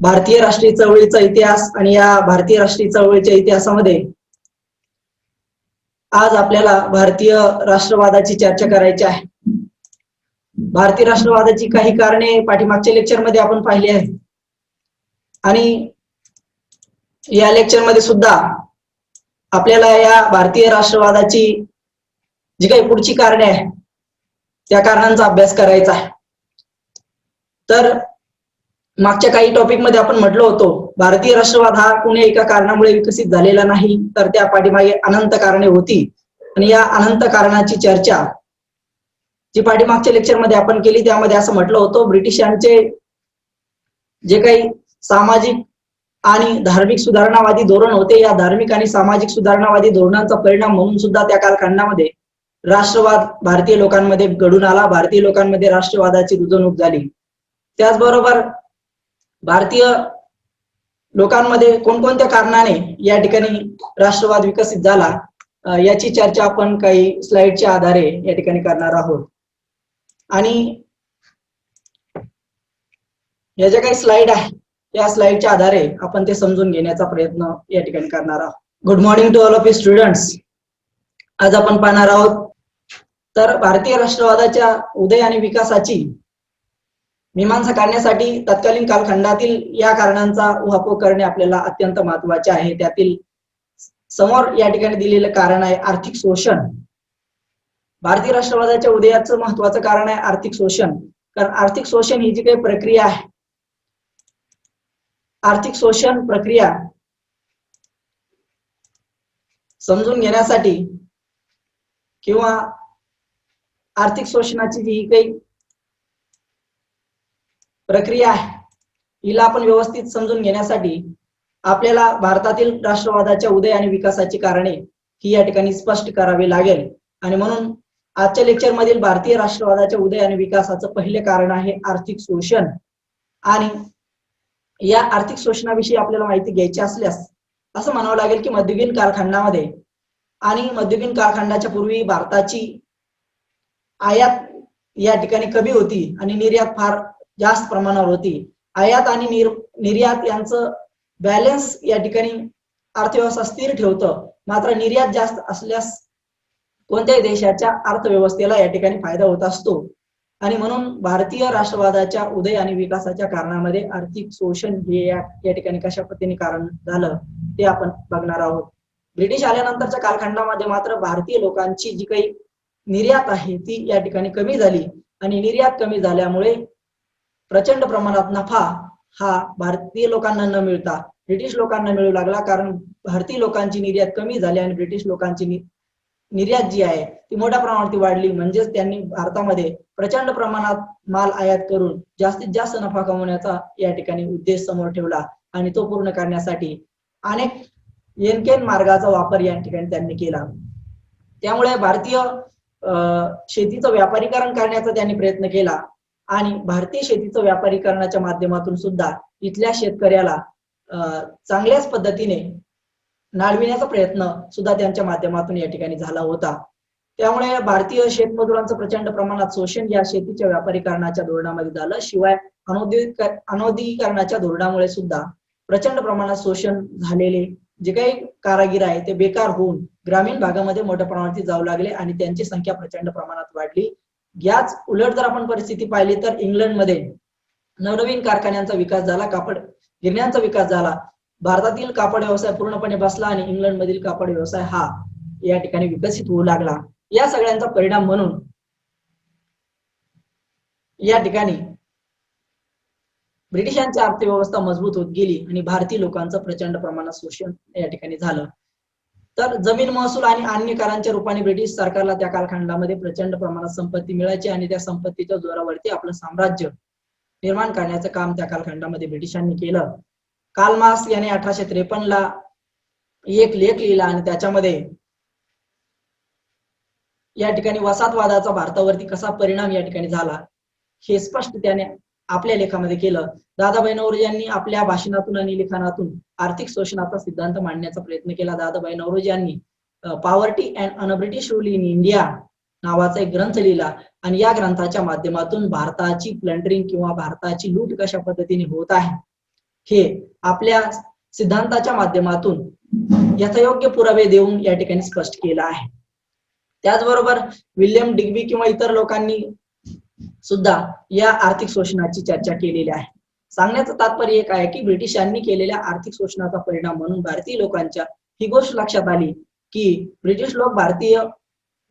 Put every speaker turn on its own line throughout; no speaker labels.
भारतीय राष्ट्रीय चळवळीचा इतिहास आणि या भारतीय राष्ट्रीय चळवळीच्या इतिहासामध्ये आज आपल्याला भारतीय राष्ट्रवादाची चर्चा करायची आहे। भारतीय राष्ट्रवादाची काही कारणे पाठीमागच्या लेक्चरमध्ये आपण पाहिली आहेत आणि या लेक्चरमध्ये सुद्धा आपल्याला या भारतीय राष्ट्रवादाची जी काही पुढची कारणे आहेत त्या कारणांचा अभ्यास करायचा आहे। तर मागच्या काही टॉपिक मध्ये आपण म्हटलो होतो भारतीय राष्ट्रवाद हा कोणी एका कारणामुळे विकसित झालेला नाही, तर त्या पाठीमागे अनंत कारणे होती आणि या अनंत कारणाची चर्चा जी पाठीमागच्या लेक्चर मध्ये आपण केली त्यामध्ये असं म्हटलं होतं ब्रिटिशांचे जे काही सामाजिक आणि धार्मिक सुधारणावादी धोरण होते, या धार्मिक आणि सामाजिक सुधारणावादी धोरणांचा परिणाम म्हणून सुद्धा त्या कालखंडामध्ये राष्ट्रवाद भारतीय लोकांमध्ये घडून आला, भारतीय लोकांमध्ये राष्ट्रवादाची रुजवणूक झाली। त्याचबरोबर भारतीय लोकांमध्ये कोणकोणत्या कारणाने या ठिकाणी राष्ट्रवाद विकसित झाला याची चर्चा आपण काही स्लाइडच्या आधारे या ठिकाणी करणार आहोत। आणि या ज्या काही स्लाइड आहे या स्लाइडच्या आधारे आपण ते समजून घेण्याचा प्रयत्न या ठिकाणी करणार आहोत। Good morning to all of you students. आज आपण पाहणार आहोत तर भारतीय राष्ट्रवादाच्या उदय आणि विकासाची मीमांसा काढण्यासाठी तत्कालीन कालखंडातील या कारणांचा उहापोह करणे आपल्याला अत्यंत महत्त्वाचे आहे। त्यातील समोर या ठिकाणी दिलेलं कारण आहे आर्थिक शोषण। भारतीय राष्ट्रवादाच्या उदयाचं महत्त्वाचं कारण आहे आर्थिक शोषण, कारण आर्थिक शोषण ही जी काही प्रक्रिया आहे, आर्थिक शोषण प्रक्रिया समजून घेण्यासाठी किंवा आर्थिक शोषणाची जी काही प्रक्रिया आहे हिला आपण व्यवस्थित समजून घेण्यासाठी आपल्याला भारतातील राष्ट्रवादाच्या उदय आणि विकासाची कारणे ही या ठिकाणी स्पष्ट करावी लागेल। आणि म्हणून आजच्या लेक्चर मधील भारतीय राष्ट्रवादाच्या उदय आणि विकासाचं पहिले कारण आहे आर्थिक शोषण। आणि या आर्थिक शोषणाविषयी आपल्याला माहिती घ्यायची असल्यास असं म्हणावं लागेल की मध्ययुगीन कालखंडामध्ये आणि मध्ययुगीन कालखंडाच्या पूर्वी भारताची आयात या ठिकाणी कमी होती आणि निर्यात फार जास्त प्रमाणावर होती। आयात आणि निर्यात यांचं बॅलन्स या ठिकाणी अर्थव्यवस्था स्थिर ठेवतं, मात्र निर्यात जास्त असल्यास कोणत्याही देशाच्या अर्थव्यवस्थेला या ठिकाणी फायदा होत असतो। आणि म्हणून भारतीय राष्ट्रवादाच्या उदय आणि विकासाच्या कारणामध्ये आर्थिक शोषण हे या ठिकाणी कशा पद्धतीने कारण झालं ते आपण बघणार आहोत। ब्रिटिश आल्यानंतरच्या कालखंडामध्ये मात्र भारतीय लोकांची जी काही निर्यात आहे ती या ठिकाणी कमी झाली आणि निर्यात कमी झाल्यामुळे प्रचंड प्रमाणात नफा हा भारतीय लोकांना न मिळता ब्रिटिश लोकांना मिळू लागला, कारण भारतीय लोकांची निर्यात कमी झाली आणि ब्रिटिश लोकांची निर्यात जी आहे ती मोठ्या प्रमाणात वाढली। म्हणजेच त्यांनी भारतामध्ये प्रचंड प्रमाणात माल आयात करून जास्तीत जास्त नफा कमवण्याचा या ठिकाणी उद्देश समोर ठेवला आणि तो पूर्ण करण्यासाठी अनेक येनकेन मार्गाचा वापर या ठिकाणी त्यांनी केला। त्यामुळे भारतीय शेतीचं व्यापारीकरण करण्याचा त्यांनी प्रयत्न केला आणि भारतीय शेतीचं व्यापारीकरणाच्या माध्यमातून सुद्धा इथल्या शेतकऱ्याला चांगल्याच पद्धतीने नाळविण्याचा प्रयत्न सुद्धा त्यांच्या माध्यमातून या ठिकाणी झाला होता। त्यामुळे भारतीय शेतमजुरांचं प्रचंड प्रमाणात शोषण या शेतीच्या व्यापारीकरणाच्या धोरणामध्ये झालं। शिवाय अनौद्योगिकरणाच्या धोरणामुळे सुद्धा प्रचंड प्रमाणात शोषण झालेले जे काही कारागीर आहे ते बेकार होऊन ग्रामीण भागामध्ये मोठ्या प्रमाणात जाऊ लागले आणि त्यांची संख्या प्रचंड प्रमाणात वाढली। याच उलट जर आपण परिस्थिती पाहिली तर इंग्लंडमध्ये नवनवीन कारखान्यांचा विकास झाला, कापड गिरण्यांचा विकास झाला, भारतातील कापड व्यवसाय पूर्णपणे बसला आणि इंग्लंड मधील कापड व्यवसाय हा या ठिकाणी विकसित होऊ लागला। या सगळ्यांचा परिणाम म्हणून या ठिकाणी ब्रिटिशांची अर्थव्यवस्था मजबूत होत गेली आणि भारतीय लोकांचं प्रचंड प्रमाणात शोषण या ठिकाणी झालं। तर जमीन महसूल आणि अन्य करांच्या रूपाने ब्रिटिश सरकारला त्या कालखंडामध्ये प्रचंड प्रमाणात संपत्ती मिळायची आणि त्या संपत्तीच्या जोरावरती आपलं साम्राज्य निर्माण करण्याचं काम त्या कालखंडामध्ये ब्रिटिशांनी केलं। कार्ल मार्क्स याने 1853 ला एक लेख लिहिला आणि त्याच्यामध्ये या ठिकाणी वसाहतवादाचा भारतावरती कसा परिणाम या ठिकाणी झाला हे स्पष्ट त्याने आपल्या लेखामध्ये केलं। दादाभाई नौरोजी यांनी आपल्या भाषणातून आणि लिखाणातून आर्थिक शोषणाचा सिद्धांत मांडण्याचा प्रयत्न केला। दादाभाई नौरोजी यांनी poverty and un British rule in India नावाचा एक ग्रंथ लिहिला आणि या ग्रंथाच्या माध्यमातून भारताची प्लंडरिंग किंवा भारताची लूट कशा पद्धतीने होत आहे हे आपल्या सिद्धांताच्या माध्यमातून यथायोग्य पुरावे देऊन या ठिकाणी स्पष्ट केलं आहे. त्याचबरोबर विल्यम डिग्बी किंवा इतर लोकांनी सुद्धा या आर्थिक शोषणाची चर्चा केलेली आहे. सांगण्याचं तात्पर्य एक आहे की ब्रिटिशांनी केलेल्या आर्थिक शोषणाचा परिणाम म्हणून भारतीय लोकांच्या ही गोष्ट लक्षात आली की ब्रिटिश लोक भारतीय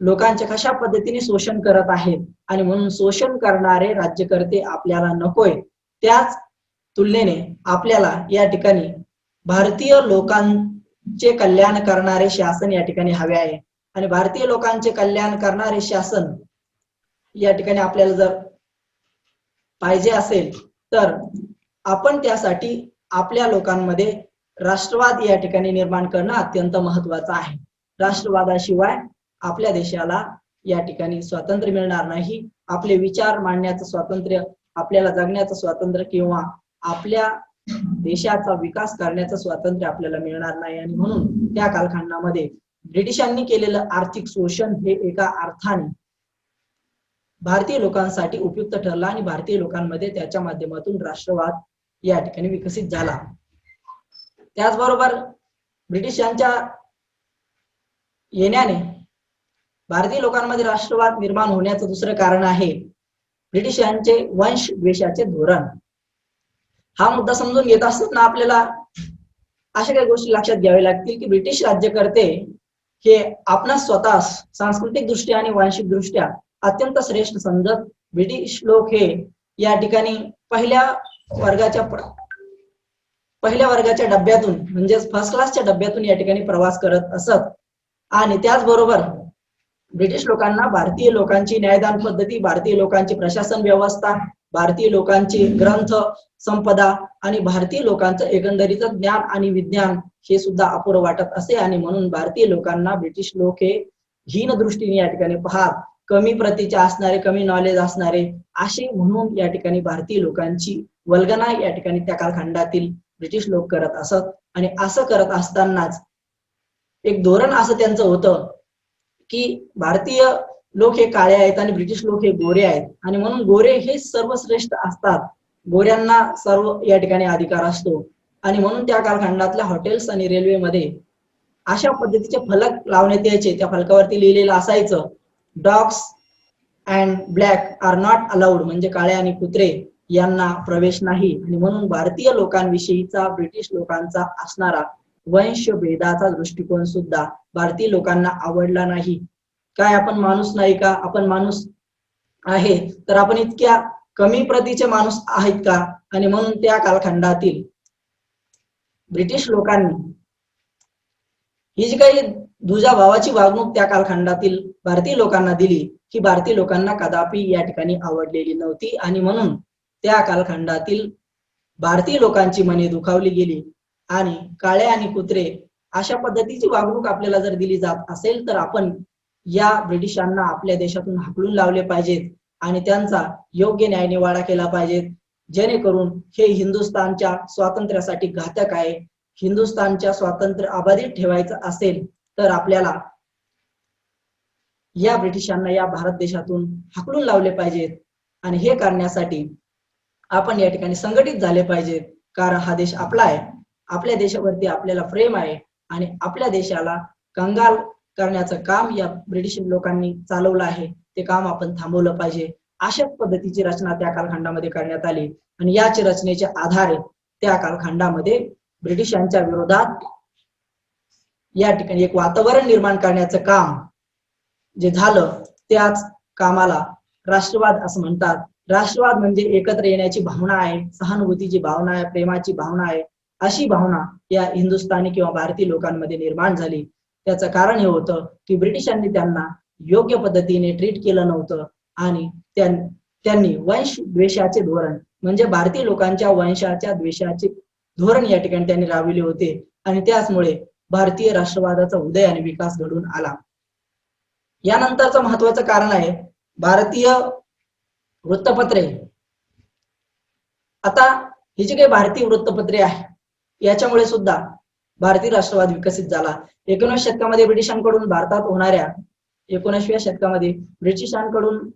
लोकांचे कशा पद्धतीने शोषण करत आहेत आणि म्हणून शोषण करणारे राज्यकर्ते आपल्याला नकोय. त्याच तुलनेने आपल्याला या ठिकाणी भारतीय लोकांचे कल्याण करणारे शासन या ठिकाणी हवे आहे आणि भारतीय लोकांचे कल्याण करणारे शासन या ठिकाणी आपल्याला जर पाहिजे असेल तर आपण त्यासाठी आपल्या लोकांमध्ये राष्ट्रवाद या ठिकाणी निर्माण करणं अत्यंत महत्वाचं आहे. राष्ट्रवादाशिवाय आपल्या देशाला या ठिकाणी स्वातंत्र्य मिळणार नाही. आपले विचार मांडण्याचं स्वातंत्र्य, आपल्याला जगण्याचं स्वातंत्र्य किंवा आपल्या देशाचा विकास करण्याचं स्वातंत्र्य आपल्याला मिळणार नाही. आणि म्हणून त्या कालखंडामध्ये ब्रिटिशांनी केलेलं आर्थिक शोषण हे एका अर्थाने भारतीय लोकांसाठी उपयुक्त ठरला आणि भारतीय लोकांमध्ये त्याच्या माध्यमातून राष्ट्रवाद या ठिकाणी विकसित झाला. त्याचबरोबर ब्रिटिशांच्या येण्याने भारतीय लोकांमध्ये राष्ट्रवाद निर्माण होण्याचं दुसरं कारण आहे ब्रिटिशांचे वंश द्वेषाचे धोरण. हा मुद्दा समजून घेत असताना आपल्याला अशा काही गोष्टी लक्षात घ्याव्या लागतील की ब्रिटिश राज्यकर्ते हे आपणा स्वतः सांस्कृतिक दृष्ट्या आणि वांशिक दृष्ट्या अत्यंत श्रेष्ठ समजत ब्रिटिश लोक हे या ठिकाणी पहिल्या वर्गाच्या डब्यातून म्हणजेच फर्स्ट क्लासच्या डब्यातून या ठिकाणी प्रवास करत असत. आणि त्याचबरोबर ब्रिटिश लोकांना भारतीय लोकांची न्यायदान पद्धती, भारतीय लोकांची प्रशासन व्यवस्था, भारतीय लोकांची ग्रंथ संपदा आणि भारतीय लोकांचं एकंदरीत ज्ञान आणि विज्ञान हे सुद्धा अपुरं वाटत असे. आणि म्हणून भारतीय लोकांना ब्रिटिश लोक हे हीन दृष्टीने या ठिकाणी पाहत, कमी प्रतीचे असणारे, कमी नॉलेज असणारे असे म्हणून या ठिकाणी भारतीय लोकांची वल्गना या ठिकाणी त्या कालखंडातील ब्रिटिश लोक करत असत. आणि असं करत असतानाच एक धोरण असं त्यांचं होतं की भारतीय लोक हे काळे आहेत आणि ब्रिटिश लोक हे गोरे आहेत आणि म्हणून गोरे हे सर्वश्रेष्ठ असतात, गोऱ्यांना सर्व या ठिकाणी अधिकार असतो. आणि म्हणून त्या कालखंडातल्या हॉटेल्स आणि रेल्वेमध्ये अशा पद्धतीचे फलक लावण्यात यायचे. त्या फलकावरती लिहिलेलं असायचं dogs and black are not allowed, म्हणजे काळे आणि कुत्रे यांना प्रवेश नाही. आणि म्हणून भारतीय लोकांविषयीचा ब्रिटिश लोकांचा असणारा वंशभेदाचा दृष्टिकोन सुद्धा भारतीय लोकांना आवडला नाही. काय आपण माणूस नाही का? आपण माणूस आहे तर आपण इतक्या कमी प्रतीचे माणूस आहेत का? आणि म्हणून त्या कालखंडातील ब्रिटिश लोकांनी ही जी काही दुजा भावाची वागणूक त्या कालखंडातील भारतीय लोकांना दिली ही भारतीय लोकांना कदापि या ठिकाणी आवडलेली नव्हती. आणि म्हणून त्या कालखंडातील भारतीय लोकांची मने दुखावली गेली आणि काळे आणि कुत्रे अशा पद्धतीची वागणूक आपल्याला जर दिली जात असेल तर आपण या ब्रिटिशांना आपल्या देशातून हाकलून लावले पाहिजेत आणि त्यांचा योग्य न्यायनिवाडा केला पाहिजे, जेणेकरून हे हिंदुस्थानच्या स्वातंत्र्यासाठी घातक आहे. हिंदुस्थानच्या स्वातंत्र्य अबाधित ठेवायचं असेल तर आपल्याला या ब्रिटिशांना या भारत देशातून हाकलून लावले पाहिजेत. आणि हे करण्यासाठी आपण या ठिकाणी संघटित झाले पाहिजेत, कारण हा देश आपला आहे, आपल्या देशावरती आपल्याला प्रेम आहे आणि आपल्या देशाला कंगाल करण्याचं काम या ब्रिटिश लोकांनी चालवलं आहे, ते काम आपण थांबवलं पाहिजे. अशाच पद्धतीची रचना त्या कालखंडामध्ये करण्यात आली आणि याच रचनेच्या आधारे त्या कालखंडामध्ये ब्रिटिशांच्या विरोधात या ठिकाणी एक वातावरण निर्माण करण्याचं काम जे झालं त्याच कामाला राष्ट्रवाद असं म्हणतात. राष्ट्रवाद म्हणजे एकत्र येण्याची भावना आहे, सहानुभूतीची भावना आहे, प्रेमाची भावना आहे. अशी भावना या हिंदुस्थानी किंवा भारतीय लोकांमध्ये निर्माण झाली. त्याचं कारण हे होतं की ब्रिटिशांनी त्यांना योग्य पद्धतीने ट्रीट केलं नव्हतं आणि त्यांनी वंश द्वेषाचे धोरण म्हणजे भारतीय लोकांच्या वंशाच्या द्वेषाचे धोरण या ठिकाणी त्यांनी राबविले होते आणि त्याचमुळे भारतीय राष्ट्रवादाचा उदय आणि विकास घडून आला. यानंतरचं महत्वाचं कारण आहे भारतीय वृत्तपत्रे. आता ही जी काही भारतीय वृत्तपत्रे आहे याच्यामुळे सुद्धा भारतीय राष्ट्रवाद विकसित झाला. 19व्या शतकामध्ये ब्रिटिशांकडून भारतात होणाऱ्या 19व्या शतकामध्ये ब्रिटिशांकडून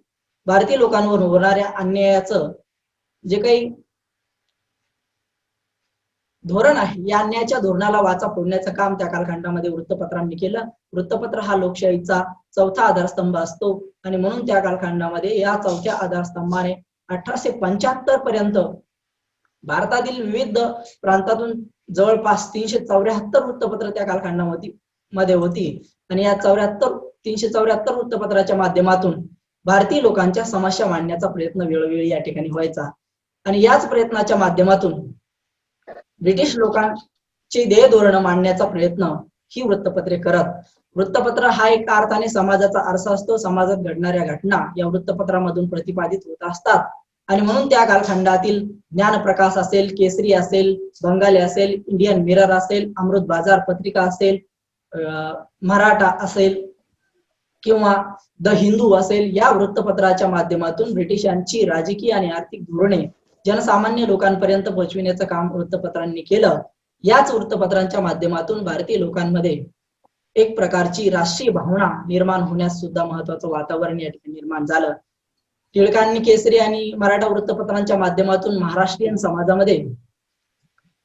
भारतीय लोकांवर होणाऱ्या अन्यायाचं जे काही धोरण आहे, या अन्यायाच्या धोरणाला वाचा फोडण्याचं काम त्या कालखंडामध्ये वृत्तपत्रांनी केलं. वृत्तपत्र हा लोकशाहीचा चौथा आधारस्तंभ असतो आणि म्हणून त्या कालखंडामध्ये या चौथ्या आधारस्तंभाने 1875 पर्यंत भारतातील विविध प्रांतातून जवळपास 374 वृत्तपत्र त्या कालखंडामध्ये होती आणि या 374 वृत्तपत्राच्या माध्यमातून भारतीय लोकांच्या समस्या मांडण्याचा प्रयत्न वेळोवेळी या ठिकाणी व्हायचा आणि याच प्रयत्नाच्या माध्यमातून ब्रिटिश लोकांची ध्येय धोरण मांडण्याचा प्रयत्न ही वृत्तपत्रे करत. वृत्तपत्र हा एक अर्थाने समाजाचा आरसा असतो. समाजात घडणाऱ्या घटना या वृत्तपत्रामधून प्रतिपादित होत असतात आणि म्हणून त्या कालखंडातील ज्ञानप्रकाश असेल, केसरी असेल, बंगाली असेल, इंडियन मिरर असेल, अमृत बाजार पत्रिका असेल, मराठा असेल किंवा द हिंदू असेल, या वृत्तपत्राच्या माध्यमातून ब्रिटिशांची राजकीय आणि आर्थिक धोरणे जनसामान्य लोकांपर्यंत पोहोचविण्याचं काम वृत्तपत्रांनी केलं. याच वृत्तपत्रांच्या माध्यमातून भारतीय लोकांमध्ये एक प्रकारची राष्ट्रीय भावना निर्माण होण्यास सुद्धा महत्वाचं वातावरण या ठिकाणी निर्माण झालं. टिळकांनी केसरी आणि मराठा वृत्तपत्रांच्या माध्यमातून महाराष्ट्रीयन समाजामध्ये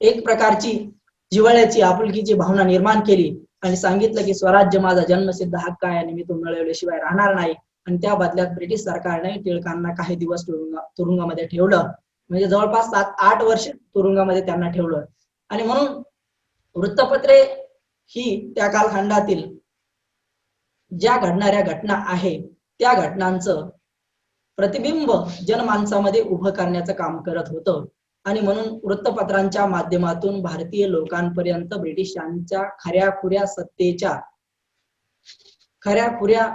एक प्रकारची जिव्हाळ्याची आपुलकीची भावना निर्माण केली आणि सांगितलं की स्वराज्य माझा जन्मसिद्ध हक्क आहे आणि मी तो मिळवल्याशिवाय राहणार नाही. आणि त्या बदल्यात ब्रिटिश सरकारने टिळकांना काही दिवस तुरुंगामध्ये ठेवलं, म्हणजे जवळपास 7-8 वर्ष तुरुंगामध्ये त्यांना ठेवलं. आणि म्हणून वृत्तपत्रे ही त्या कालखंडातील ज्या घडणाऱ्या घटना आहे त्या घटनांचं प्रतिबिंब जनमानसामध्ये उभं करण्याचं काम करत होतं आणि म्हणून वृत्तपत्रांच्या माध्यमातून भारतीय लोकांपर्यंत ब्रिटिशांच्या खऱ्याखुऱ्या सत्तेच्या खऱ्याखुऱ्या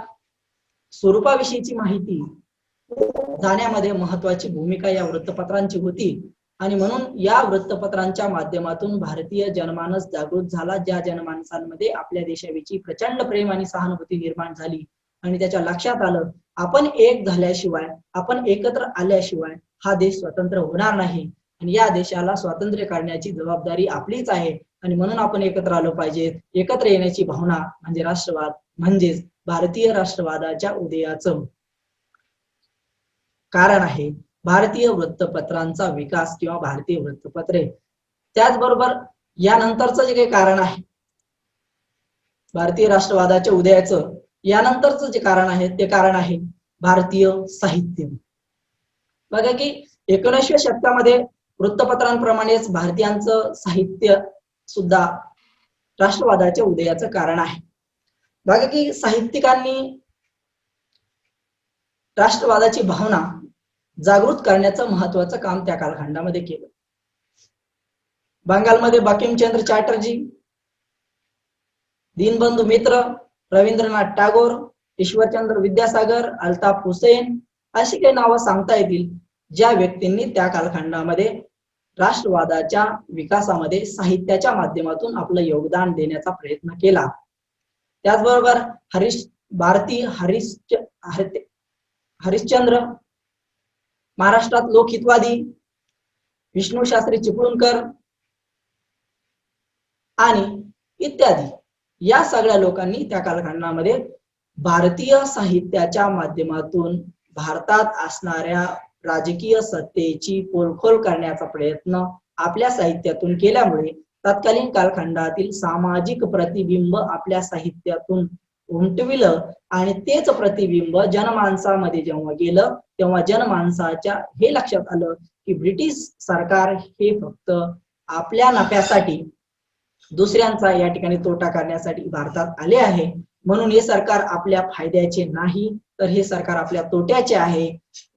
स्वरूपाविषयीची माहिती जाण्यामध्ये महत्वाची भूमिका या वृत्तपत्रांची होती आणि म्हणून या वृत्तपत्रांच्या माध्यमातून भारतीय जनमानस जागृत झाला. ज्या जनमानसांमध्ये आपल्या देशाविषयी प्रचंड प्रेम आणि सहानुभूती निर्माण झाली आणि त्याच्या लक्षात आलं आपण एक झाल्याशिवाय, आपण एकत्र आल्याशिवाय हा देश स्वतंत्र होणार नाही आणि या देशाला स्वातंत्र्य काढण्याची जबाबदारी आपलीच आहे आणि म्हणून आपण एकत्र आलो पाहिजे. एकत्र येण्याची भावना म्हणजे राष्ट्रवाद, म्हणजेच भारतीय राष्ट्रवादाच्या उदयाचं कारण आहे भारतीय वृत्तपत्रांचा विकास किंवा भारतीय वृत्तपत्रे. त्याचबरोबर यानंतरचं जे काही कारण आहे भारतीय राष्ट्रवादाच्या उदयाचं, यानंतरचं जे कारण आहे ते कारण आहे भारतीय साहित्य. बघा की 19व्या शतकामध्ये वृत्तपत्रांप्रमाणेच भारतीयांचं साहित्य सुद्धा राष्ट्रवादाच्या उदयाचं कारण आहे. बघा की साहित्यिकांनी राष्ट्रवादाची भावना जागृत करण्याचं महत्वाचं काम त्या कालखंडामध्ये केलं. बंगालमध्ये बंकिमचंद्र चॅटर्जी, दीनबंधू मित्र, रवींद्रनाथ टागोर, ईश्वरचंद्र विद्यासागर, अल्ताफ हुसेन अशी काही नावं सांगता येतील ज्या व्यक्तींनी त्या कालखंडामध्ये राष्ट्रवादाच्या विकासामध्ये साहित्याच्या माध्यमातून आपलं योगदान देण्याचा प्रयत्न केला. त्याचबरोबर हरिश्चंद्र, महाराष्ट्रात लोकहितवादी विष्णू शास्त्री चिपळूणकर आणि इत्यादी या सगळ्या लोकांनी त्या कालखंडामध्ये भारतीय साहित्याच्या माध्यमातून भारतात असणाऱ्या राजकीय सत्तेची पोलखोल करण्याचा प्रयत्न आपल्या साहित्यातून केल्यामुळे तत्कालीन कालखंडातील सामाजिक प्रतिबिंब आपल्या साहित्यातून उमटविलं आणि तेच प्रतिबिंब जनमानसामध्ये जेव्हा गेलं तेव्हा जनमानसाच्या हे लक्षात आलं की ब्रिटिश सरकार हे फक्त आपल्या नफ्यासाठी दुसऱ्यांचा या ठिकाणी तोटा करण्यासाठी भारतात आले आहे, म्हणून हे सरकार आपल्या फायद्याचे नाही तर हे सरकार आपल्या तोट्याचे आहे.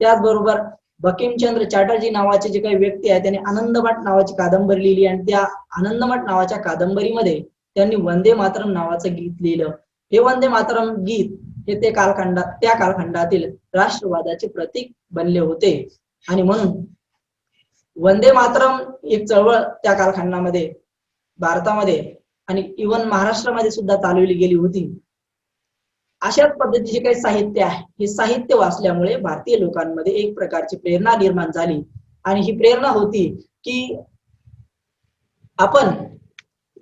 त्याचबरोबर बंकिमचंद्र चॅटर्जी नावाचे जे काही व्यक्ती आहे त्यांनी आनंदमठ नावाची कादंबरी लिहिली आणि त्या आनंदमठ नावाच्या कादंबरीमध्ये त्यांनी वंदे मातरम नावाचं गीत लिहिलं. हे वंदे मातरम गीत हे त्या कालखंडातील राष्ट्रवादाचे प्रतीक बनले होते आणि म्हणून वंदे मातरम एक चळवळ त्या कालखंडामध्ये भारतामध्ये आणि इव्हन महाराष्ट्रामध्ये सुद्धा चालवली गेली होती. अशाच पद्धतीचे काही साहित्य आहे, हे साहित्य वाचल्यामुळे भारतीय लोकांमध्ये एक प्रकारची प्रेरणा निर्माण झाली आणि ही प्रेरणा होती की आपण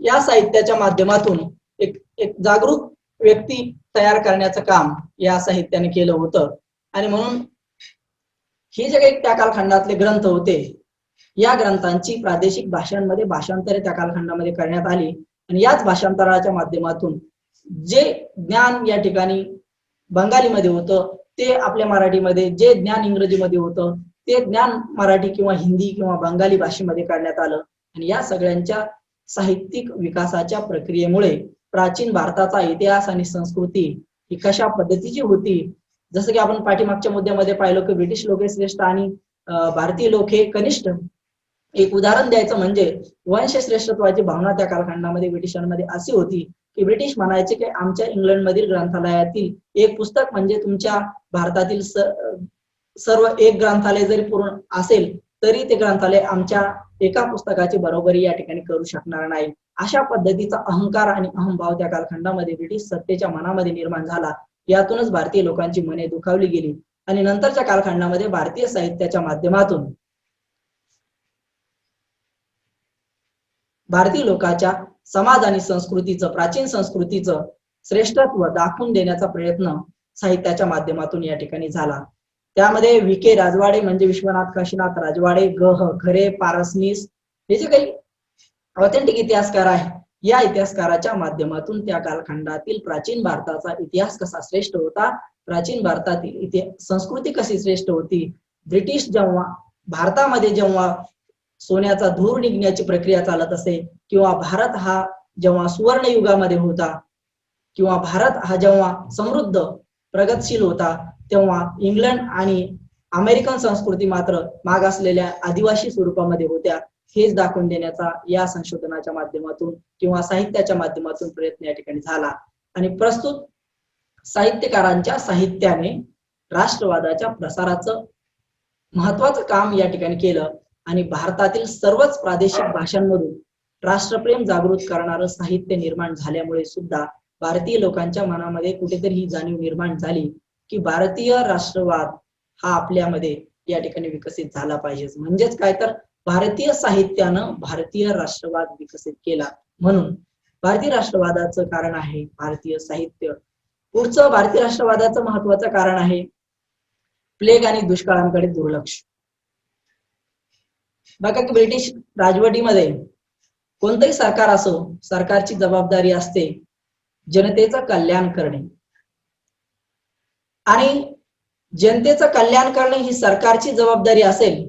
या साहित्याच्या माध्यमातून एक जागरूक व्यक्ती तयार करण्याचं काम या साहित्याने केलं होतं आणि म्हणून हे जे काही त्या कालखंडातले ग्रंथ होते या ग्रंथांची प्रादेशिक भाषांमध्ये भाषांतरे त्या कालखंडामध्ये करण्यात आली आणि याच भाषांतराच्या माध्यमातून जे ज्ञान या ठिकाणी बंगालीमध्ये होतं ते आपल्या मराठीमध्ये, जे ज्ञान इंग्रजीमध्ये होतं ते ज्ञान मराठी किंवा हिंदी किंवा बंगाली भाषेमध्ये काढण्यात आलं आणि या सगळ्यांच्या साहित्यिक विकासाच्या प्रक्रियेमुळे प्राचीन भारताचा इतिहास आणि संस्कृती ही कशा पद्धतीची होती, जसं की आपण पाठीमागच्या मुद्द्यामध्ये पाहिलं की ब्रिटिश लोक श्रेष्ठ आणि भारतीय लोक हे कनिष्ठ. एक उदाहरण द्यायचं म्हणजे वंश श्रेष्ठत्वाची भावना त्या कालखंडामध्ये ब्रिटिशांमध्ये अशी होती की ब्रिटिश म्हणायचे की आमच्या इंग्लंडमधील ग्रंथालयातील एक पुस्तक म्हणजे तुमच्या भारतातील सर्व एक ग्रंथालय जरी पूर्ण असेल तरी ते ग्रंथालय आमच्या एका पुस्तकाची बरोबरी या ठिकाणी करू शकणार नाही. अशा पद्धतीचा अहंकार आणि अहंभाव त्या कालखंडामध्ये ब्रिटिश सत्तेच्या मनामध्ये निर्माण झाला. यातूनच भारतीय लोकांची मने दुखावली गेली आणि नंतरच्या कालखंडामध्ये भारतीय साहित्याच्या माध्यमातून भारतीय लोकांच्या समाज आणि संस्कृतीचं, प्राचीन संस्कृतीचं श्रेष्ठत्व दाखवून देण्याचा प्रयत्न साहित्याच्या माध्यमातून या ठिकाणी झाला. त्यामध्ये विके राजवाडे म्हणजे विश्वनाथ काशीनाथ राजवाडे, खरे, पारसनीस हे जे काही ऑथेंटिक इतिहासकार आहे या इतिहासकाराच्या माध्यमातून त्या कालखंडातील प्राचीन भारताचा इतिहास कसा श्रेष्ठ होता, प्राचीन भारतातील संस्कृती कशी श्रेष्ठ होती, ब्रिटिश जेव्हा भारतामध्ये जेव्हा सोन्याचा धूर निघण्याची प्रक्रिया चालत असे किंवा भारत हा जेव्हा सुवर्ण युगामध्ये होता किंवा भारत हा जेव्हा समृद्ध प्रगतशील होता तेव्हा इंग्लंड आणि अमेरिकन संस्कृती मात्र मागासलेल्या आदिवासी स्वरूपामध्ये होत्या. हेच दाखवून देण्याचा या संशोधनाच्या माध्यमातून किंवा साहित्याच्या माध्यमातून प्रयत्न या ठिकाणी झाला आणि प्रस्तुत साहित्यकारांच्या साहित्याने राष्ट्रवादाच्या प्रसाराचं महत्वाचं काम या ठिकाणी केलं आणि भारतातील सर्वच प्रादेशिक भाषांमधून राष्ट्रप्रेम जागृत करणारं साहित्य निर्माण झाल्यामुळे सुद्धा भारतीय लोकांच्या मनामध्ये कुठेतरी ही जाणीव निर्माण झाली की भारतीय राष्ट्रवाद हा आपल्यामध्ये या ठिकाणी विकसित झाला पाहिजे. म्हणजेच काय तर भारतीय साहित्यानं भारतीय राष्ट्रवाद विकसित केला. म्हणून भारतीय राष्ट्रवादाचं कारण आहे भारतीय साहित्य. पुढचं भारतीय राष्ट्रवादाचं महत्वाचं कारण आहे प्लेग आणि दुष्काळांकडे दुर्लक्ष. बघा की ब्रिटिश राजवटीमध्ये कोणतंही सरकार असो, सरकारची जबाबदारी असते जनतेचं कल्याण करणे आणि जनतेचं कल्याण करणे ही सरकारची जबाबदारी असेल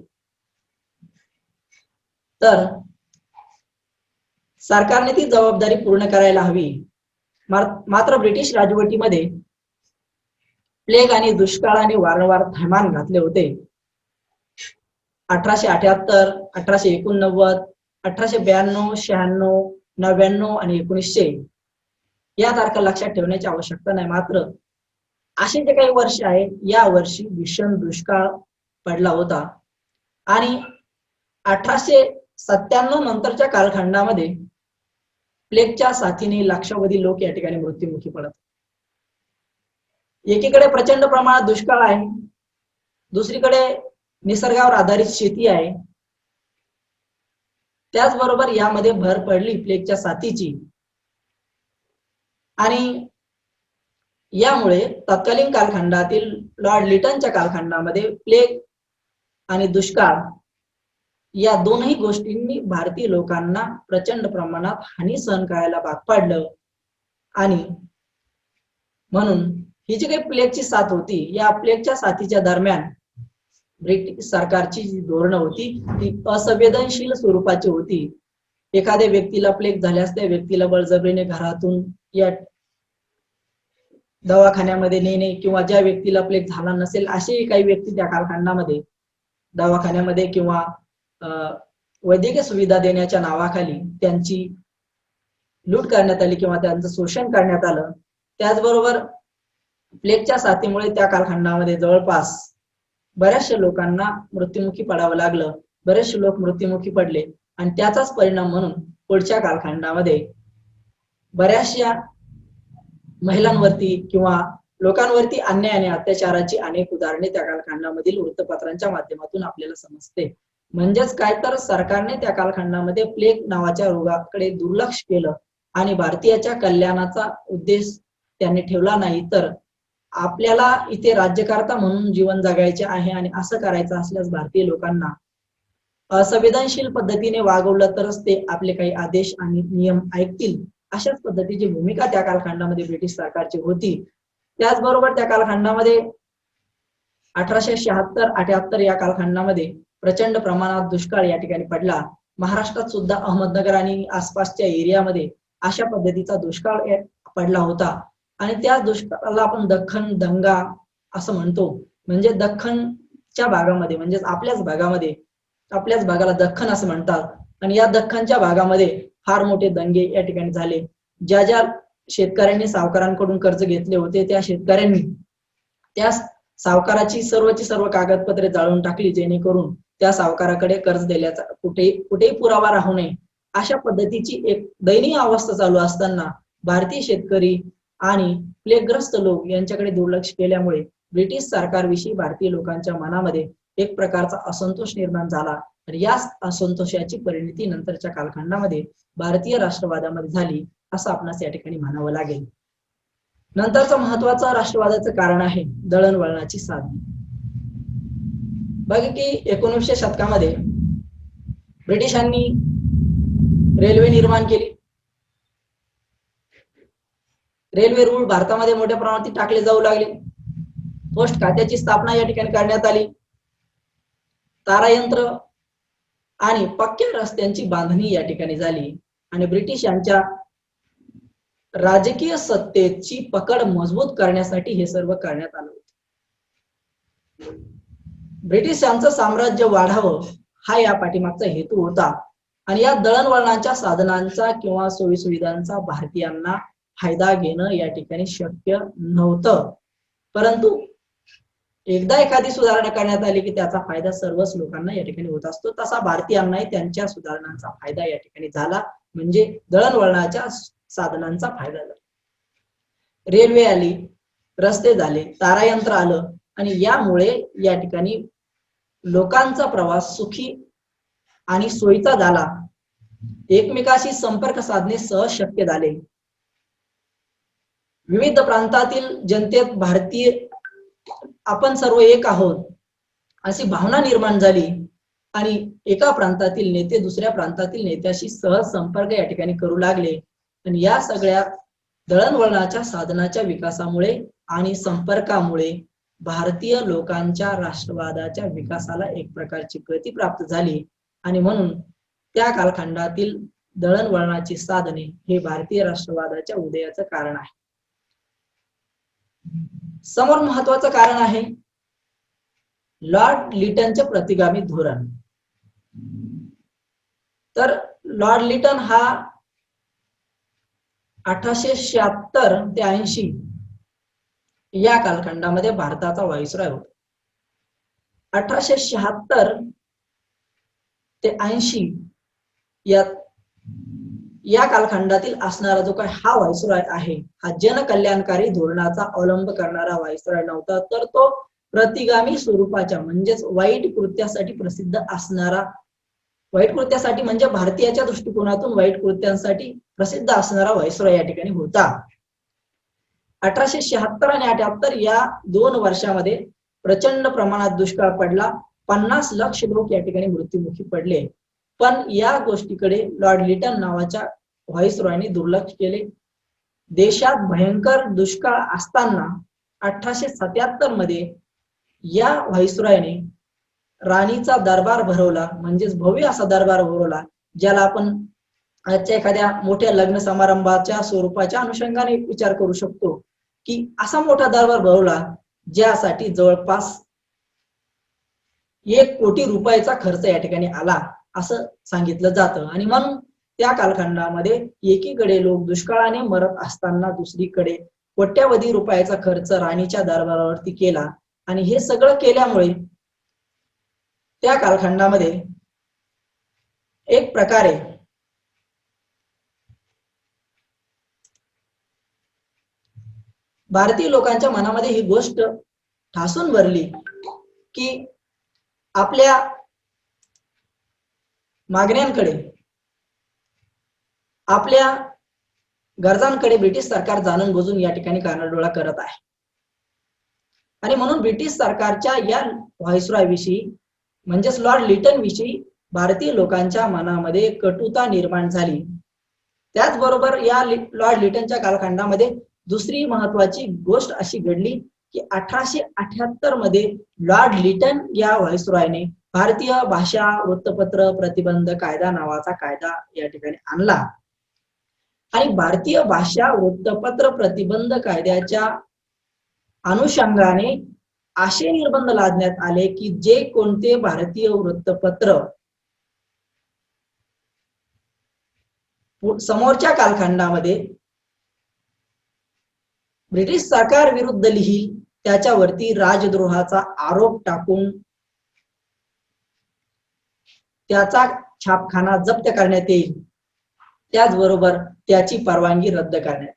तर सरकारने ती जबाबदारी पूर्ण करायला हवी. मात्र ब्रिटिश राजवटीमध्ये प्लेग आणि दुष्काळाने वारंवार थैमान घातले होते. 1878, 1889, 1892, 96, 99 आणि 1900 या तारखा लक्षात ठेवण्याची आवश्यकता नाही. मात्र असे जे काही वर्ष आहे या वर्षी भीषण दुष्काळ पडला होता आणि 1897 नंतरच्या कालखंडामध्ये प्लेगच्या साथीने लक्षावधी लोक या ठिकाणी मृत्युमुखी पडत. एकीकडे प्रचंड प्रमाणात दुष्काळ आहे, दुसरीकडे निसर्गावर आधारित शेती आहे, त्याचबरोबर यामध्ये भर पडली प्लेगच्या साथीची आणि यामुळे तत्कालीन कालखंडातील लॉर्ड लिटनच्या कालखंडामध्ये प्लेग आणि दुष्काळ या दोनही गोष्टींनी भारतीय लोकांना प्रचंड प्रमाणात हानी सहन करायला भाग पाडलं आणि म्हणून ही जी काही प्लेगची साथ होती या प्लेगच्या साथीच्या दरम्यान ब्रिटिश सरकारची जी धोरणं होती ती असंवेदनशील स्वरूपाची होती. एखाद्या व्यक्तीला प्लेग झाल्यास त्या व्यक्तीला बळजबरीने घरातून या दवाखान्यामध्ये नेणे किंवा ज्या व्यक्तीला प्लेग झाला नसेल असे काही व्यक्ती त्या कालखंडामध्ये दवाखान्यामध्ये किंवा वैद्यकीय सुविधा देण्याच्या नावाखाली त्यांची लूट करण्यात आली किंवा त्यांचं शोषण करण्यात आलं. त्याचबरोबर प्लेगच्या साथीमुळे त्या कालखंडामध्ये जवळपास बऱ्याचशा लोकांना मृत्युमुखी पडावं लागलं, बरेचसे लोक मृत्युमुखी पडले आणि त्याचाच परिणाम म्हणून पुढच्या कालखंडामध्ये बऱ्याचशा महिलांवरती किंवा लोकांवरती अन्याय आणि अत्याचाराची अनेक उदाहरणे त्या कालखंडामधील वृत्तपत्रांच्या माध्यमातून आपल्याला समजते. म्हणजेच काय तर सरकारने त्या कालखंडामध्ये प्लेग नावाच्या रोगाकडे दुर्लक्ष केलं आणि भारतीयाच्या कल्याणाचा उद्देश त्यांनी ठेवला नाही, तर आपल्याला इथे राज्यकर्ता म्हणून जीवन जगायचे आहे आणि असं करायचं असल्यास भारतीय लोकांना असंवेदनशील पद्धतीने वागवलं तरच ते आपले काही आदेश आणि नियम ऐकतील, अशाच पद्धतीची भूमिका त्या कालखंडामध्ये ब्रिटिश सरकारची होती. त्याचबरोबर त्या कालखंडामध्ये 1876-78 या कालखंडामध्ये प्रचंड प्रमाणात दुष्काळ या ठिकाणी पडला. महाराष्ट्रात सुद्धा अहमदनगर आणि आसपासच्या एरियामध्ये अशा पद्धतीचा दुष्काळ पडला होता आणि त्या दुष्काळाला आपण दख्खन दंगा असं म्हणतो. म्हणजे दख्खनच्या भागामध्ये म्हणजेच आपल्याच भागाला दख्खन असं म्हणतात आणि या दख्खनच्या भागामध्ये फार मोठे दंगे या ठिकाणी झाले. ज्या ज्या शेतकऱ्यांनी सावकारांकडून कर्ज घेतले होते त्या शेतकऱ्यांनी त्या सावकाराची सर्व कागदपत्रे जाळून टाकली, जेणेकरून त्या सावकाराकडे कर्ज दिल्याचा कुठेही पुरावा राहू नये. अशा पद्धतीची एक दयनीय अवस्था चालू असताना भारतीय शेतकरी आणि प्लेगग्रस्त लोक यांच्याकडे दुर्लक्ष केल्यामुळे ब्रिटिश सरकारविषयी भारतीय लोकांच्या मनामध्ये एक प्रकारचा असंतोष निर्माण झाला आणि या असंतोषाची परिणती नंतरच्या कालखंडामध्ये भारतीय राष्ट्रवादामध्ये झाली असं आपणास या ठिकाणी म्हणावं लागेल. नंतरचं महत्वाचं राष्ट्रवादाचं कारण आहे दळणवळणाची साधने. बघा की 1900 शतकामध्ये ब्रिटिशांनी रेल्वे निर्माण केली. रेल्वे रूळ भारतामध्ये मोठ्या प्रमाणात टाकले जाऊ लागले. पोस्ट खात्याची स्थापना या ठिकाणी करण्यात आली. तारायंत्र आणि पक्क्या रस्त्यांची बांधणी या ठिकाणी झाली आणि ब्रिटिशांच्या राजकीय सत्तेची पकड मजबूत करण्यासाठी हे सर्व करण्यात आलं होतं. ब्रिटिशांचं साम्राज्य वाढावं हा या पाठीमागचा हेतू होता आणि या दळणवळणाच्या साधनांचा किंवा सोयीसुविधांचा भारतीयांना फायदा घेणं या ठिकाणी शक्य नव्हतं. परंतु एकदा एखादी सुधारणा करण्यात आली की त्याचा फायदा सर्वच लोकांना या ठिकाणी होत असतो. तसा भारतीयांनाही त्यांच्या सुधारणांचा फायदा या ठिकाणी झाला, म्हणजे दळणवळणाच्या साधनांचा फायदा झाला. रेल्वे आली, रस्ते झाले, तारायंत्र आलं आणि यामुळे या ठिकाणी लोकांचा प्रवास सुखी आणि सोयीचा झाला. एकमेकाशी संपर्क साधणे सहज शक्य झाले. विविध प्रांतातील जनतेत भारतीय आपण सर्व एक आहोत अशी भावना निर्माण झाली आणि एका प्रांतातील नेते दुसऱ्या प्रांतातील नेत्याशी सहज संपर्क या ठिकाणी करू लागले आणि या सगळ्या दळणवळणाच्या साधनाच्या विकासामुळे आणि संपर्कामुळे भारतीय लोकांच्या राष्ट्रवादाच्या विकासाला एक प्रकारची गती प्राप्त झाली आणि म्हणून त्या कालखंडातील दळणवळणाची साधने हे भारतीय राष्ट्रवादाच्या उदयाचं कारण आहे. समोर महत्वाचं कारण आहे लॉर्ड लिटनचे प्रतिगामी धोरण. तर लॉर्ड लिटन हा 1876 ते 80 या कालखंडामध्ये भारताचा व्हाईसरॉय होता. 1876 ते 80 या कालखंडातील असणारा जो काही हा व्हाईसरॉय आहे हा जनकल्याणकारी धोरणाचा अवलंब करणारा व्हाईसरॉय नव्हता, तर तो प्रतिगामी स्वरूपाच्या म्हणजेच वाईट कृत्यासाठी प्रसिद्ध असणारा, वाईट कृत्यासाठी म्हणजे भारतीयाच्या दृष्टिकोनातून वाईट कृत्यांसाठी प्रसिद्ध असणारा व्हाईसरॉय या ठिकाणी होता. 1876 आणि 78 या 2 वर्षामध्ये प्रचंड प्रमाणात दुष्काळ पडला. 50 लाख लोक या ठिकाणी मृत्युमुखी पडले. पण या गोष्टीकडे लॉर्ड लिटन नावाच्या व्हाईसरॉयने दुर्लक्ष केले. देशात भयंकर दुष्काळ असताना 1877 मध्ये या व्हाईसरॉयने राणीचा दरबार भरवला, म्हणजेच भव्य असा दरबार भरवला, ज्याला आपण आजच्या एखाद्या मोठ्या लग्न समारंभाच्या स्वरूपाच्या अनुषंगाने विचार करू शकतो की असा मोठा दरबार भरवला ज्यासाठी जवळपास 1 कोटी रुपयाचा खर्च या ठिकाणी आला असं सांगितलं जातं. आणि मग त्या कालखंडामध्ये एकीकडे लोक दुष्काळाने मरत असताना दुसरीकडे कोट्यावधी रुपयाचा खर्च राणीच्या दरबारावरती केला आणि हे सगळं केल्यामुळे त्या कालखंडामध्ये एक प्रकारे भारतीय लोकांच्या मनामध्ये ही गोष्ट ठासून भरली की आपल्या मागण्यांकडे, आपल्या गरजांकडे ब्रिटिश सरकार जाणून बुजून या ठिकाणी कानाडोळा करत आहे. आणि म्हणून ब्रिटिश सरकारच्या या व्हाईसरॉय विषयी म्हणजेच लॉर्ड लिटन विषयी भारतीय लोकांच्या मनामध्ये कटुता निर्माण झाली. त्याचबरोबर या लॉर्ड लिटनच्या कालखंडामध्ये दुसरी महत्वाची गोष्ट अशी घडली की 1878 मध्ये लॉर्ड लिटन या व्हाईसरॉयने भारतीय भाषा वृत्तपत्र प्रतिबंध कायदा नावाचा कायदा या ठिकाणी आणला. आणि भारतीय भाषा वृत्तपत्र प्रतिबंध कायद्याच्या अनुषंगाने असे निर्बंध लादण्यात आले की जे कोणते भारतीय वृत्तपत्र समोरच्या कालखंडामध्ये ब्रिटिश सरकार विरुद्ध लिहिल त्याच्यावरती राजद्रोहाचा आरोप टाकून त्याचा छापखाना जप्त करण्यात येईल. त्याचबरोबर त्याची परवानगी रद्द करण्यात.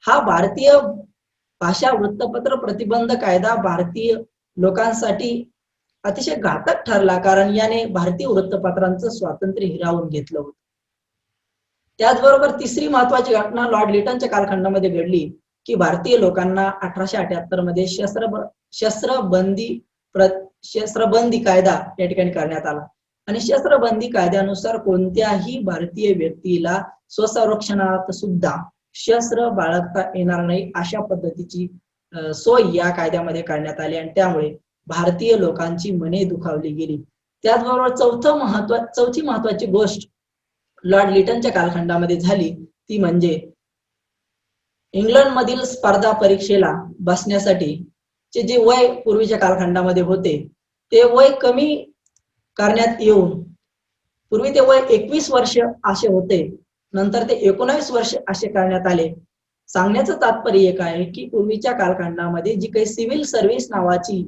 हा भारतीय भाषा वृत्तपत्र प्रतिबंध कायदा भारतीय लोकांसाठी अतिशय घातक ठरला, कारण याने भारतीय वृत्तपत्रांचं स्वातंत्र्य हिरावून घेतलं होतं. त्याचबरोबर तिसरी महत्वाची घटना लॉर्ड लिटनच्या कालखंडामध्ये घडली की भारतीय लोकांना 1878 मध्ये शस्त्रबंदी कायदा या ठिकाणी करण्यात आला. आणि शस्त्रबंदी कायद्यानुसार कोणत्याही भारतीय व्यक्तीला स्वसंरक्षणात सुद्धा शस्त्र बाळगता येणार नाही अशा पद्धतीची सोय या कायद्यामध्ये करण्यात आली. आणि त्यामुळे भारतीय लोकांची मने दुखावली गेली. त्याचबरोबर चौथी महत्वाची गोष्ट लॉर्ड लिटनच्या कालखंडामध्ये झाली ती म्हणजे इंग्लंड मधील स्पर्धा परीक्षेला बसण्यासाठी जे वय पूर्वीच्या कालखंडामध्ये होते ते वय कमी करण्यात येऊन पूर्वी ते वय 21 वर्ष असे होते, नंतर ते 19 वर्ष असे करण्यात आले. सांगण्याचं तात्पर्य एक आहे की पूर्वीच्या कालखंडामध्ये जी काही सिव्हिल सर्व्हिस नावाची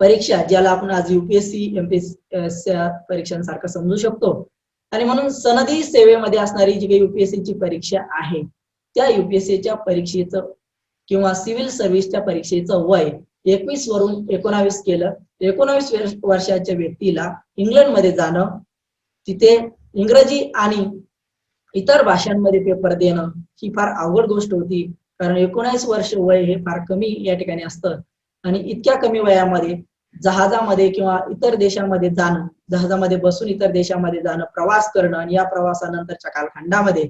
परीक्षा, ज्याला आपण आज UPSC MPSC परीक्षांसारखं समजू शकतो, आणि म्हणून सनदी सेवेमध्ये असणारी जी काही UPSC ची परीक्षा आहे त्या UPSCच्या परीक्षेचं किंवा सिव्हिल सर्व्हिसच्या परीक्षेचं वय 21 वरून 19 केलं. 19 वर्षाच्या व्यक्तीला इंग्लंडमध्ये जाणं, तिथे इंग्रजी आणि इतर भाषांमध्ये पेपर देणं ही फार अवघड गोष्ट होती, कारण 19 वर्ष वय हे फार कमी या ठिकाणी असतं. आणि इतक्या कमी वयामध्ये जहाजामध्ये किंवा इतर देशामध्ये जाणं, जहाजामध्ये बसून इतर देशामध्ये जाणं, प्रवास करणं आणि या प्रवासानंतरच्या कालखंडामध्ये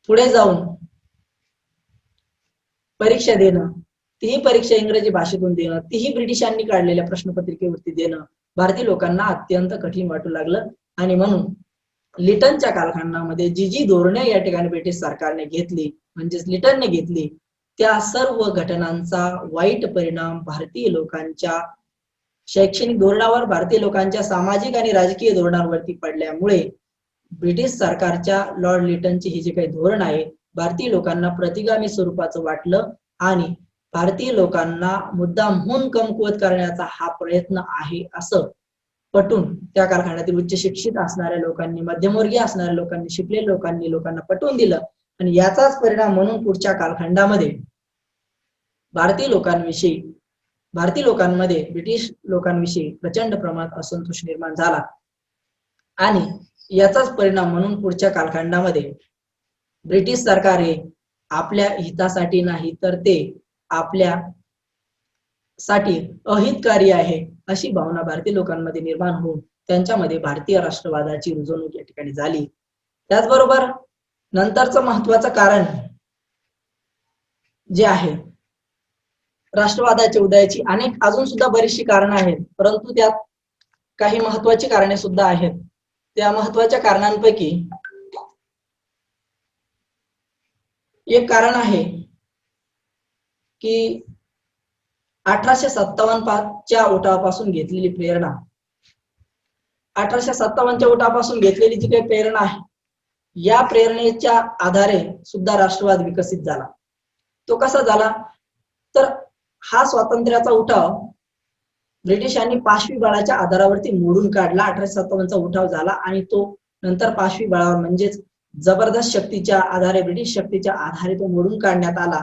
पुढे जाऊन परीक्षा देणं, तीही परीक्षा इंग्रजी भाषेतून देणं, तीही ब्रिटिशांनी काढलेल्या प्रश्नपत्रिकेवरती देणं भारतीय लोकांना अत्यंत कठीण वाटू लागलं. आणि म्हणून लिटनच्या कालखंडामध्ये जी धोरणे या ठिकाणी ब्रिटिश सरकारने घेतली, म्हणजेच लिटनने घेतली, त्या सर्व घटनांचा वाईट परिणाम भारतीय लोकांच्या शैक्षणिक धोरणावर, भारतीय लोकांच्या सामाजिक आणि राजकीय धोरणांवरती पडल्यामुळे ब्रिटिश सरकारच्या लॉर्ड लिटनची ही जे काही धोरण आहे भारतीय लोकांना प्रतिगामी स्वरूपाचं वाटलं आणि भारतीय लोकांना मुद्दामहून कमकुवत करण्याचा हा प्रयत्न आहे असं पटून त्या कालखंडातील उच्च शिक्षित असणाऱ्या लोकांनी, मध्यमवर्गीय असणाऱ्या लोकांनी, शिकलेल्या लोकांनी लोकांना पटवून दिलं. आणि याचाच परिणाम म्हणून पुढच्या कालखंडामध्ये भारतीय लोकांमध्ये ब्रिटिश लोकांविषयी प्रचंड प्रमाणात असंतोष निर्माण झाला. आणि याचाच परिणाम म्हणून पुढच्या कालखंडामध्ये ब्रिटिश सरकार हे आपल्या हितासाठी नाही तर ते आपल्या साठी अहितकारी आहे अशी भावना भारतीय लोकांमध्ये निर्माण होऊन त्यांच्यामध्ये भारतीय राष्ट्रवादाची रुजवणूक या ठिकाणी झाली. त्याचबरोबर नंतरचं महत्वाचं कारण जे आहे राष्ट्रवादाच्या उदयाची, अनेक अजून सुद्धा बरीचशी कारणं आहेत, परंतु त्यात काही महत्वाची कारणे सुद्धा आहेत. त्या महत्वाच्या कारणांपैकी एक कारण आहे की 1857च्या उठावापासून घेतलेली प्रेरणा, 1857च्या उठावापासून घेतलेली जी काही प्रेरणा आहे या प्रेरणेच्या आधारे सुद्धा राष्ट्रवाद विकसित झाला. तो कसा झाला तर हा स्वातंत्र्याचा उठाव ब्रिटिशांनी पाशवी बळाच्या आधारावरती मोडून काढला. 1857चा उठाव झाला आणि तो नंतर पाशवी बळावर म्हणजेच जबरदस्त शक्तीच्या आधारे, ब्रिटिश शक्तीच्या आधारे तो मोडून काढण्यात आला.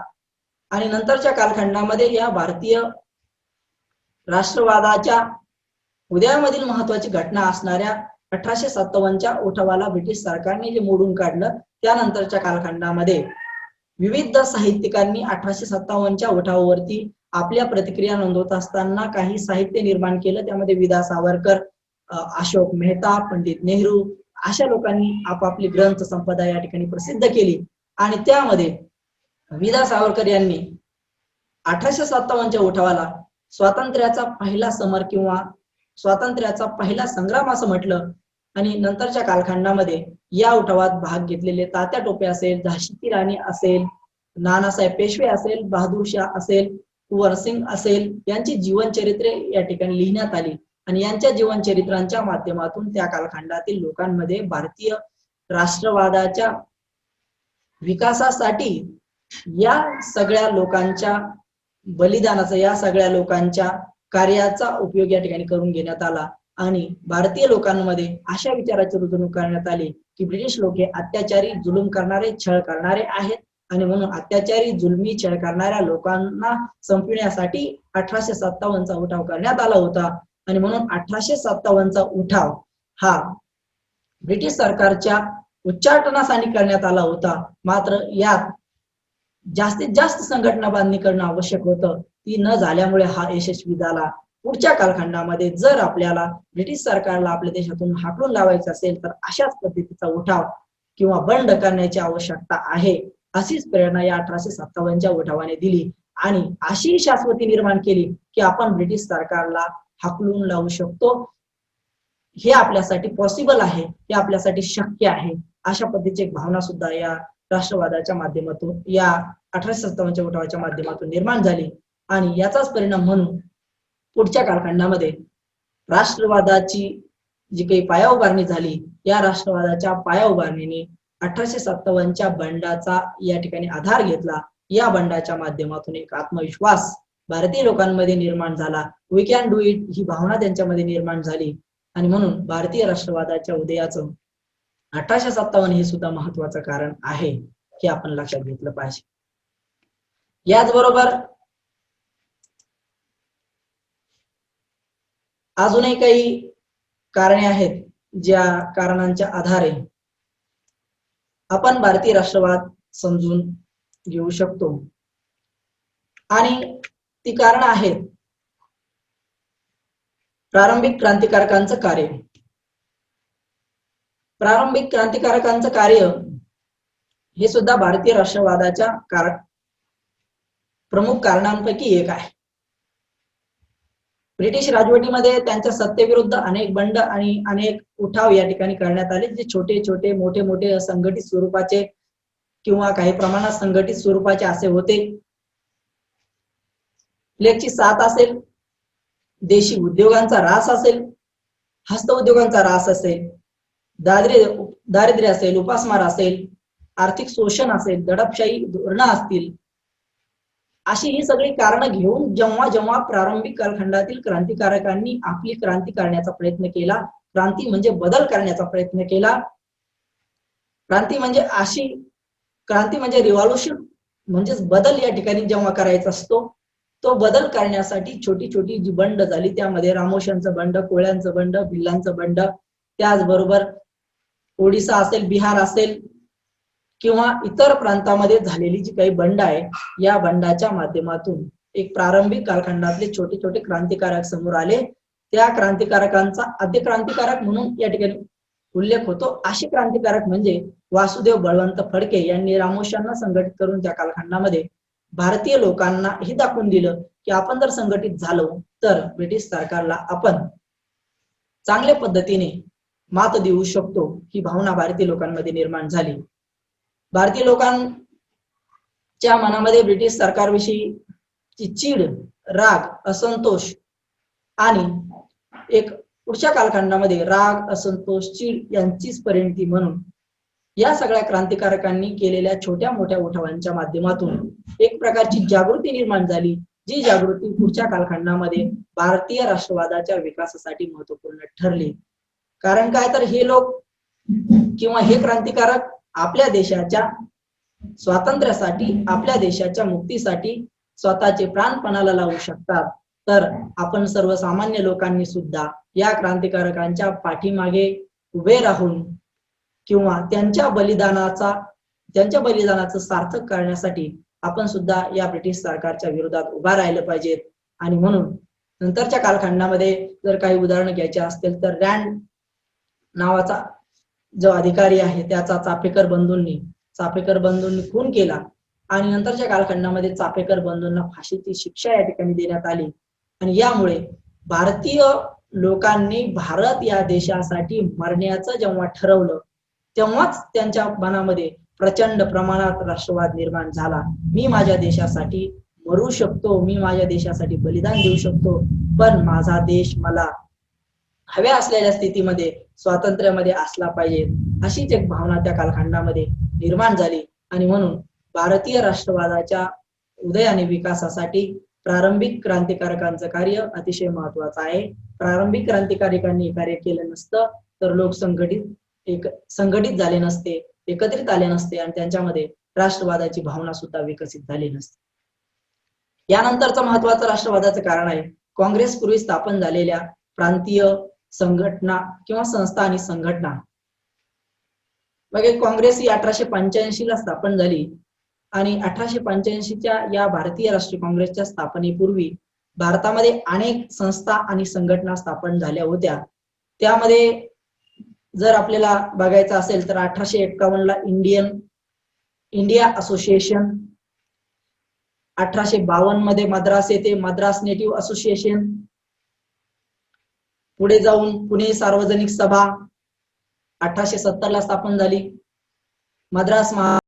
आणि नंतरच्या कालखंडामध्ये या भारतीय राष्ट्रवादाच्या उदयामधील महत्वाची घटना असणाऱ्या 1857च्या उठावाला ब्रिटिश सरकारने जे मोडून काढलं, त्यानंतरच्या कालखंडामध्ये विविध साहित्यिकांनी 1857च्या उठावावरती आपल्या प्रतिक्रिया नोंदवत असताना काही साहित्य निर्माण केलं. त्यामध्ये विदा सावरकर, अशोक मेहता, पंडित नेहरू अशा लोकांनी आपापली ग्रंथ संपदा या ठिकाणी प्रसिद्ध केली. आणि त्यामध्ये विदा सावरकर यांनी 1857च्या उठावाला स्वातंत्र्याचा पहिला समर किंवा स्वातंत्र्याचा पहिला संग्राम असं म्हटलं. आणि नंतरच्या कालखंडामध्ये या उठावात भाग घेतलेले तात्या टोपे असेल, झाशीची राणी असेल, नानासाहेब पेशवे असेल, बहादूर शाह असेल, कुंवरसिंग असेल यांची जीवनचरित्रे या ठिकाणी लिहिण्यात आली. आणि यांच्या जीवनचरित्रांच्या माध्यमातून त्या कालखंडातील लोकांमध्ये भारतीय राष्ट्रवादाच्या विकासासाठी या सगळ्या लोकांच्या बलिदानाचा, या सगळ्या लोकांच्या कार्याचा उपयोग या ठिकाणी करून घेण्यात आला. आणि भारतीय लोकांमध्ये अशा विचाराची रुजवणूक करण्यात आली की ब्रिटिश लोक हे अत्याचारी, जुलूम करणारे, छळ करणारे आहेत. आणि म्हणून अत्याचारी, जुलमी, छळ करणाऱ्या लोकांना संपविण्यासाठी 1857चा उठाव करण्यात आला होता. आणि म्हणून 1857चा उठाव हा ब्रिटिश सरकारच्या उच्चाटनासाठी करण्यात आला होता. मात्र यात जास्तीत जास्त संघटना बांधणी करणं आवश्यक होतं. ती न झाल्यामुळे हा यशस्वी झाला. पुढच्या कालखंडामध्ये जर आपल्याला ब्रिटिश सरकारला आपल्या देशातून हाकलून लावायचं असेल तर अशाच पद्धतीचा उठाव किंवा बंड करण्याची आवश्यकता आहे. अशीच प्रेरणा या 1857च्या उठावाने दिली आणि अशी शाश्वती निर्माण केली की आपण ब्रिटिश सरकारला हाकलून लावू शकतो. हे आपल्यासाठी पॉसिबल आहे, हे आपल्यासाठी शक्य आहे. अशा पद्धतीची एक भावना सुद्धा या राष्ट्रवादाच्या माध्यमातून, या 1857च्या उठावाच्या माध्यमातून निर्माण झाली. आणि याचाच परिणाम म्हणून पुढच्या कालखंडामध्ये राष्ट्रवादाची जी काही पायाउभारणी झाली, या राष्ट्रवादाच्या पायाउभारणीने 1857च्या बंडाचा या ठिकाणी आधार घेतला. या बंडाच्या माध्यमातून एक आत्मविश्वास भारतीय लोकांमध्ये निर्माण झाला. वी कॅन डू इट ही भावना त्यांच्यामध्ये निर्माण झाली. आणि म्हणून भारतीय राष्ट्रवादाच्या उदयाचं 1857 हे सुद्धा महत्वाचं कारण आहे, हे आपण लक्षात घेतलं पाहिजे. याचबरोबर अजूनही काही कारणे आहेत, ज्या कारणांच्या आधारे आपण भारतीय राष्ट्रवाद समजून घेऊ शकतो. आणि ती कारण आहेत प्रारंभिक क्रांतिकारकांचं कार्य. प्रारंभिक क्रांतिकारकांचं कार्य हे सुद्धा भारतीय राष्ट्रवादाच्या प्रमुख कारणांपैकी एक आहे. ब्रिटिश राजवटीमध्ये त्यांच्या सत्तेविरुद्ध अनेक बंड आणि अनेक उठाव या ठिकाणी करण्यात आले, जे छोटे छोटे, मोठे मोठे, असंघटित स्वरूपाचे किंवा काही प्रमाणात संघटित स्वरूपाचे असे होते. प्लेगची साथ असेल, देशी उद्योगांचा ऱ्हास असेल, हस्तउद्योगांचा ऱ्हास असेल, दारिद्र्य असेल, उपासमार असेल, आर्थिक शोषण असेल, दडपशाही धोरणं असतील, अशी ही सगळी कारणं घेऊन जेव्हा जेव्हा प्रारंभिक कालखंडातील क्रांतिकारकांनी आपली क्रांती करण्याचा प्रयत्न केला, क्रांती म्हणजे बदल करण्याचा प्रयत्न केला, क्रांती म्हणजे रिव्हॉल्युशन म्हणजेच बदल या ठिकाणी जेव्हा करायचा असतो, तो बदल करण्यासाठी छोटी छोटी जी बंड झाली, त्यामध्ये रामोशांचं बंड, कोळ्यांचं बंड, भिल्लांचं बंड, त्याचबरोबर ओडिसा असेल, बिहार असेल किंवा इतर प्रांतामध्ये झालेली जी काही बंड आहे, या बंडाच्या माध्यमातून एक प्रारंभिक कालखंडातले छोटे छोटे क्रांतिकारक समोर आले. त्या क्रांतिकारकांचा आद्य क्रांतिकारक म्हणून या ठिकाणी उल्लेख होतो. असे क्रांतिकारक म्हणजे वासुदेव बळवंत फडके यांनी रामोशांना संघटित करून त्या कालखंडामध्ये भारतीय लोकांना हे दाखवून दिलं की आपण जर संघटित झालो तर ब्रिटिश सरकारला आपण चांगल्या पद्धतीने मात देऊ शकतो. ही भावना भारतीय लोकांमध्ये निर्माण झाली. भारतीय लोकांच्या मनामध्ये ब्रिटिश सरकारविषयीची चीड, राग, असंतोष आणि एक पुढच्या कालखंडामध्ये राग, असंतोष, चीड यांचीच परिणती म्हणून या सगळ्या क्रांतिकारकांनी केलेल्या छोट्या मोठ्या उठावांच्या माध्यमातून एक प्रकारची जागृती निर्माण झाली, जी जागृती पुढच्या कालखंडामध्ये भारतीय राष्ट्रवादाच्या विकासासाठी महत्वपूर्ण ठरली. कारण काय तर हे लोक किंवा हे क्रांतिकारक आपल्या देशाच्या स्वातंत्र्यासाठी, आपल्या देशाच्या मुक्तीसाठी स्वतःचे प्राण पणाला लावू शकतात. तर आपण सर्वसामान्य लोकांनी सुद्धा या क्रांतिकारकांच्या पाठीमागे उभे राहून किंवा त्यांच्या बलिदानाचं सार्थक करण्यासाठी आपण सुद्धा या ब्रिटिश सरकारच्या विरोधात उभा राहिलं पाहिजेत. आणि म्हणून नंतरच्या कालखंडामध्ये जर काही उदाहरणं घ्यायची असतील तर रँड नावाचा जो अधिकारी आहे त्याचा चाफेकर बंधूंनी खून केला आणि नंतरच्या कालखंडामध्ये चाफेकर बंधूंना फाशीची शिक्षा या ठिकाणी देण्यात आली. आणि यामुळे भारतीय लोकांनी भारत या देशासाठी मरण्याचं जेव्हा ठरवलं तेव्हाच त्यांच्या मनामध्ये प्रचंड प्रमाणात राष्ट्रवाद निर्माण झाला. मी माझ्या देशासाठी मरू शकतो, मी माझ्या देशासाठी बलिदान देऊ शकतो, पण माझा देश मला हव्या असलेल्या स्थितीमध्ये स्वातंत्र्यामध्ये असला पाहिजे, अशीच एक भावना त्या कालखंडामध्ये निर्माण झाली. आणि म्हणून भारतीय राष्ट्रवादाच्या उदय आणि विकासासाठी प्रारंभिक क्रांतिकारकांचं कार्य अतिशय महत्वाचं आहे. प्रारंभिक क्रांतिकारकांनी कार्य केलं नसतं तर लोक संघटित झाले नसते, एकत्रित आले नसते आणि त्यांच्यामध्ये राष्ट्रवादाची भावना सुद्धा विकसित झाली नसते. यानंतरचं महत्वाचं राष्ट्रवादाचं कारण आहे काँग्रेस पूर्वी स्थापन झालेल्या प्रांतीय संघटना किंवा संस्था आणि संघटना. बघा, काँग्रेस ही 1885 ला स्थापन झाली आणि 1885च्या या भारतीय राष्ट्रीय काँग्रेसच्या स्थापनेपूर्वी भारतामध्ये अनेक संस्था आणि संघटना स्थापन झाल्या होत्या. त्यामध्ये जर आपल्याला बघायचं असेल तर 1851 ला इंडिया असोसिएशन, 1852 मध्ये मद्रास येथे मद्रास नेटिव्ह असोसिएशन, पुढे जाऊन पुणे सार्वजनिक सभा 1870 ला स्थापन झाली. मद्रास